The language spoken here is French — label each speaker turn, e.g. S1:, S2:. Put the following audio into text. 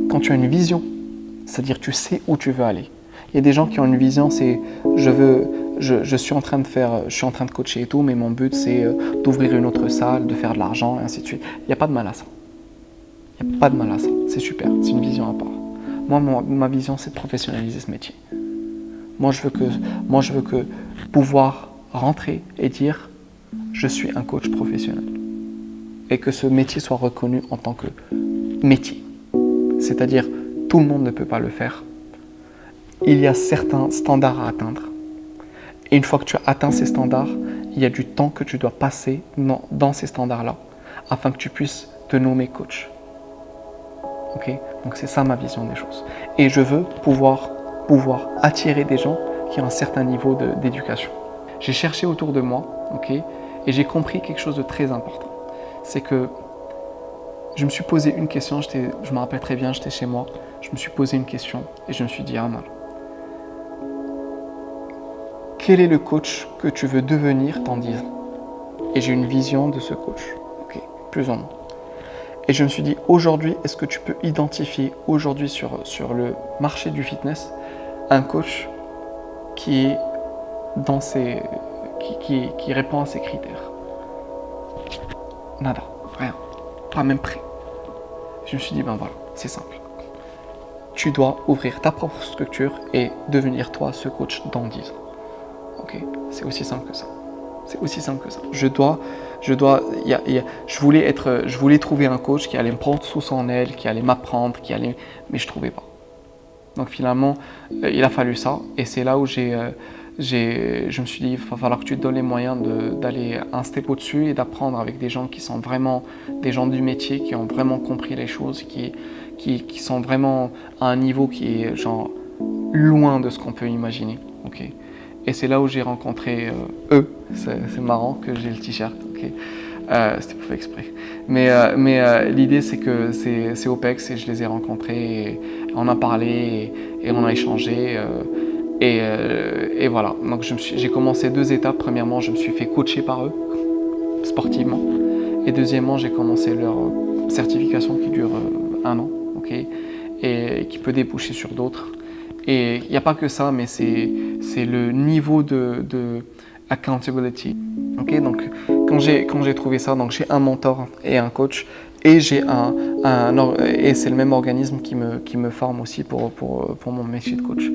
S1: quand tu as une vision, c'est-à-dire tu sais où tu veux aller. Il y a des gens qui ont une vision, c'est je suis en train de coacher et tout, mais mon but c'est d'ouvrir une autre salle, de faire de l'argent et ainsi de suite. Il n'y a pas de mal à ça. Il n'y a pas de mal à ça. C'est super, c'est une vision à part. Moi, ma vision c'est de professionnaliser ce métier. Moi, je veux que pouvoir rentrer et dire je suis un coach professionnel et que ce métier soit reconnu en tant que métier. C'est-à-dire, tout le monde ne peut pas le faire. Il y a certains standards à atteindre. Et une fois que tu as atteint ces standards, il y a du temps que tu dois passer dans ces standards-là afin que tu puisses te nommer coach. Okay? Donc c'est ça ma vision des choses. Et je veux pouvoir attirer des gens qui ont un certain niveau d'éducation. J'ai cherché autour de moi, okay, et j'ai compris quelque chose de très important. C'est que je me suis posé une question, je me rappelle très bien, j'étais chez moi, je me suis posé une question et je me suis dit, Amal, quel est le coach que tu veux devenir dans 10 ans? Et j'ai une vision de ce coach, okay, plus ou moins. Et je me suis dit, aujourd'hui, est-ce que tu peux identifier aujourd'hui sur le marché du fitness un coach qui est dans qui répond à ces critères? Nada, rien, pas même près. Je me suis dit, ben voilà, c'est simple. Tu dois ouvrir ta propre structure et devenir toi ce coach dans 10 ans. Ok, c'est aussi simple que ça. C'est aussi simple que ça. Je voulais trouver un coach qui allait me prendre sous son aile, qui allait m'apprendre, mais je trouvais pas. Donc finalement, il a fallu ça, et c'est là où je me suis dit, il va falloir que tu te donnes les moyens d'aller un step au-dessus et d'apprendre avec des gens qui sont vraiment des gens du métier, qui ont vraiment compris les choses, qui sont vraiment à un niveau qui est genre loin de ce qu'on peut imaginer. Okay. Et c'est là où j'ai rencontré eux. C'est marrant que j'ai le t-shirt. Okay. C'était pas fait exprès. Mais l'idée c'est que c'est OPEX et je les ai rencontrés et on a parlé et on a échangé. Et voilà. Donc j'ai commencé 2 étapes. Premièrement, je me suis fait coacher par eux, sportivement. Et deuxièmement, j'ai commencé leur certification qui dure 1 an. Okay, et qui peut déboucher sur d'autres. Et il n'y a pas que ça, mais c'est le niveau de accountability. Okay, donc quand j'ai trouvé ça, donc j'ai un mentor et un coach, et j'ai et c'est le même organisme qui me forme aussi pour mon métier de coach.